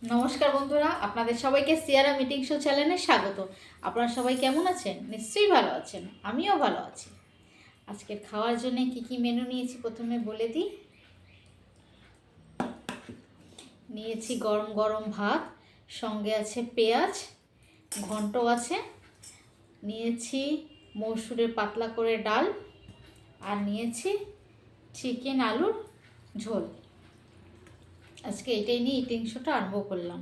নমস্কার বন্ধুরা, আপনাদের সবাইকে সিয়ারা মিটিং শো চ্যানেলে স্বাগত। আপনারা সবাই কেমন আছেন? নিশ্চয়ই ভালো আছেন, আমিও ভালো আছি। আজকের খাওয়ার জন্য কি কি মেনু নিয়েছি প্রথমে বলে দিই। নিয়েছি গরম গরম ভাত, সঙ্গে আছে পেঁয়াজ, ঘন্ট আছে, নিয়েছি মসুরের পাতলা করে ডাল, আর নিয়েছি চিকেন আলুর ঝোল। আজকে এটাই নিয়ে ইটিং শোটা আরম্ভ করলাম।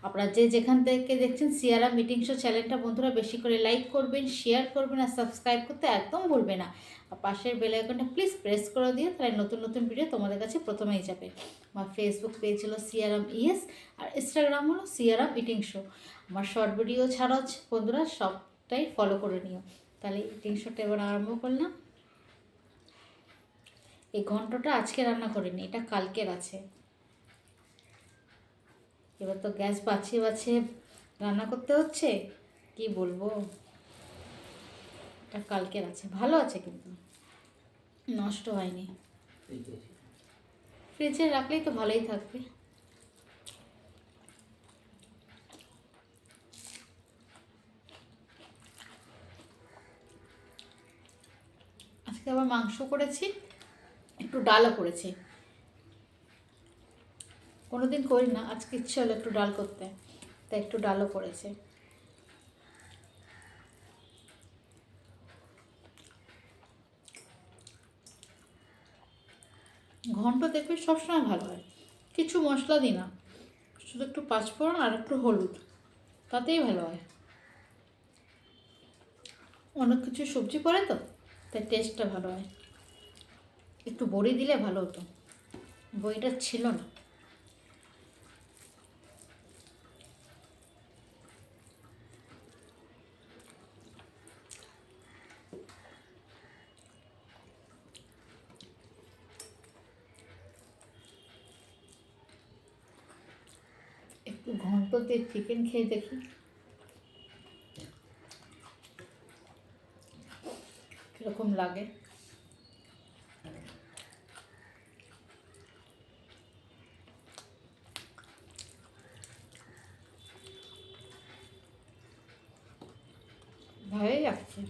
আপনারা যে যেখান থেকে দেখছেন সিয়ারা মিটিং শো চ্যানেলটা বন্ধুরা বেশি করে লাইক করবেন, শেয়ার করবেন আর সাবস্ক্রাইব করতে একদম ভুলবে না। আর পাশের বেল আইকনটা প্লিজ প্রেস করে দিও, তাহলে নতুন নতুন ভিডিও তোমাদের কাছে প্রথমেই যাবে। আমার ফেসবুক পেজ হলো সিয়ারাম ইএস, আর ইনস্টাগ্রাম হলো সিয়ারাম ইটিং শো। আমার শর্ট ভিডিও ছাড়া বন্ধুরা সবটাই ফলো করে নিও। তাহলে ইটিং শোটা এবার আরম্ভ করলাম। এই ঘন্টটা আজকে রান্না করিনি, এটা কালকের আছে। এবার তো গ্যাস বাঁচিয়ে বাঁচিয়ে রান্না করতে হচ্ছে, কি বলবো। এটা কালকের আছে, ভালো আছে কিন্তু নষ্ট হয়নি। ফ্রিজে রাখলেই তো ভালোই থাকবে। আজকে আবার মাংস করেছি, একটু ডালও করেছি। কোনোদিন করি না, আজকে ইচ্ছে হলো একটু ডাল করতে, তাই একটু ডালও করেছে। ঘন্ট দেখবে সবসময় ভালো হয়, কিছু মশলা দিই না, শুধু একটু পাঁচফোড়ন আর একটু হলুদ, তাতেই ভালো হয়। অনেক কিছু সবজি পড়ে তো, তাই টেস্টটা ভালো হয়। একটু বড়ি দিলে ভালো হতো, বড়িটা ছিল না। একটু ঘন্ট দিয়ে চিকেন খেয়ে দেখি কীরকম লাগে। ভালোই লাগছে।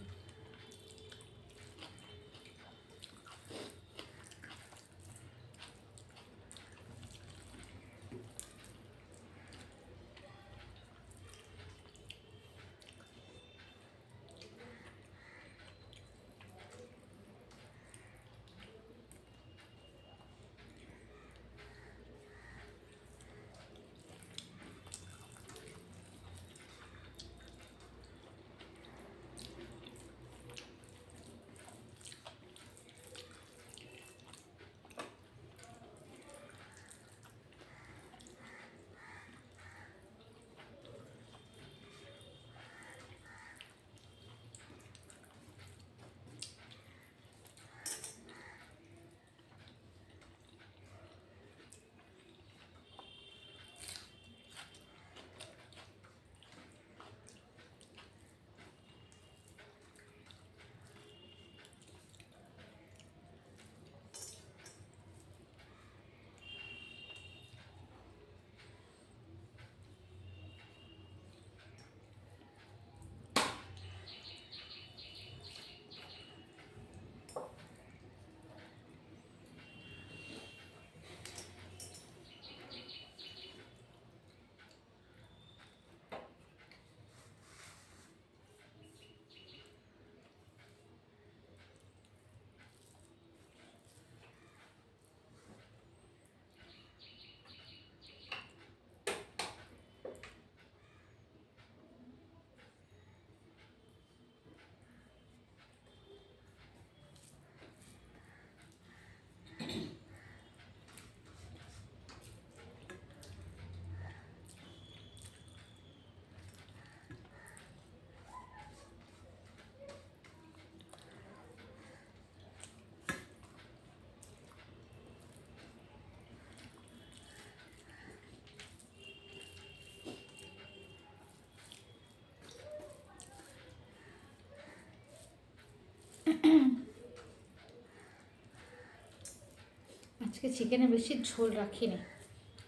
আজকে চিকেনে বেশি ঝোল রাখিনি,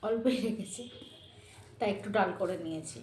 অল্পই রেখেছি, তাই একটু ডাল করে নিয়েছি।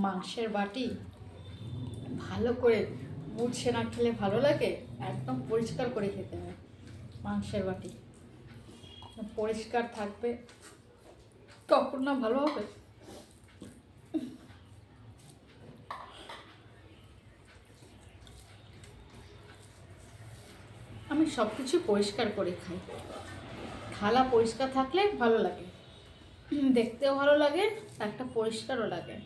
মাংসের বাটি ভালো করে মুছছে না খেলে ভালো লাগে, একদম পরিষ্কার করে খেতে হয়। মাংসের বাটি পরিষ্কার থাকবে তখন না ভালো হবে। আমি সব কিছু পরিষ্কার করে খাই। থালা পরিষ্কার থাকলে ভালো লাগে, দেখতেও ভালো লাগে, একটা পরিষ্কারও লাগে।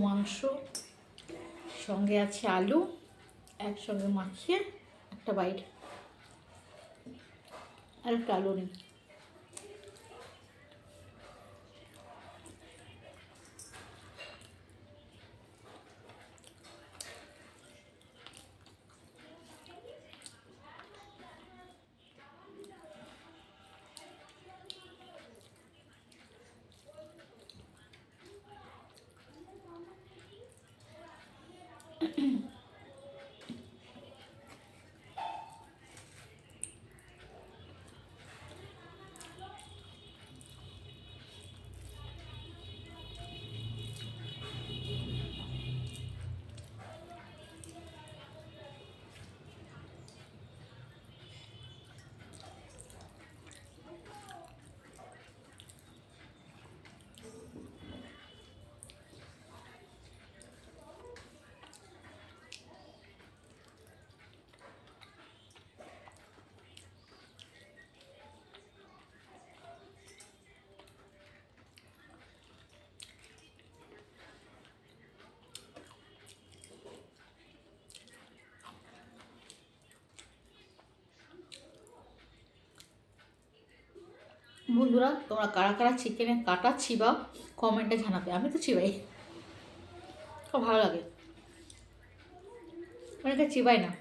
মাংস, সঙ্গে আছে আলু, একসঙ্গে মাখিয়ে একটা বাইট, আর একটা আলু নিই। বন্ধুরা, তোমরা কারা কারা চিকেনের কাটা চিবাও কমেন্টে জানাবে। আমি তো চিবাই, খুব ভালো লাগে। অনেকে চিবাই না।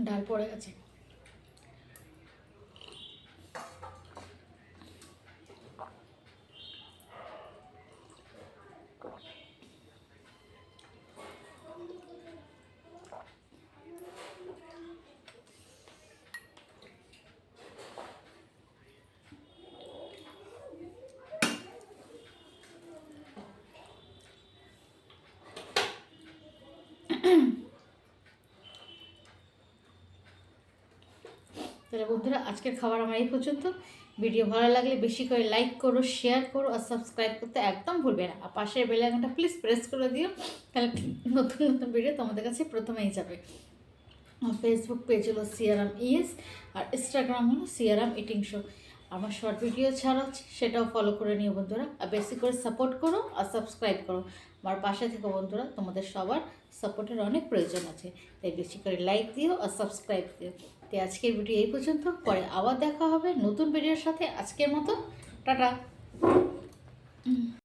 ডাল পড়ে গেছে। তাহলে বন্ধুরা, আজকের খাবার আমার এই পর্যন্ত। ভিডিও ভালো লাগলে বেশি করে লাইক করো, শেয়ার করো আর সাবস্ক্রাইব করতে একদম ভুলবে না। আর পাশের বেল আইকনটা প্লিজ প্রেস করে দিও, তাহলে নতুন নতুন ভিডিও তোমাদের কাছে প্রথমেই যাবে। ফেসবুক পেজ হলো সিয়ারাম ইএস, আর ইনস্টাগ্রাম হলো সিয়ারাম ইটিং শো। আমার শর্ট ভিডিও ছাড়াচ্ছি সেটাও ফলো করে নিও বন্ধুরা। আর বেশি করে সাপোর্ট করো আর সাবস্ক্রাইব করো, আমার পাশে থেকে বন্ধুরা। তোমাদের সবার সাপোর্টের অনেক প্রয়োজন আছে, তাই বেশি করে লাইক দিও আর সাবস্ক্রাইব দিও। তাই আজকের ভিডিও এই পর্যন্ত, পরে আবার দেখা হবে নতুন ভিডিওর সাথে। আজকের মতো টাটা।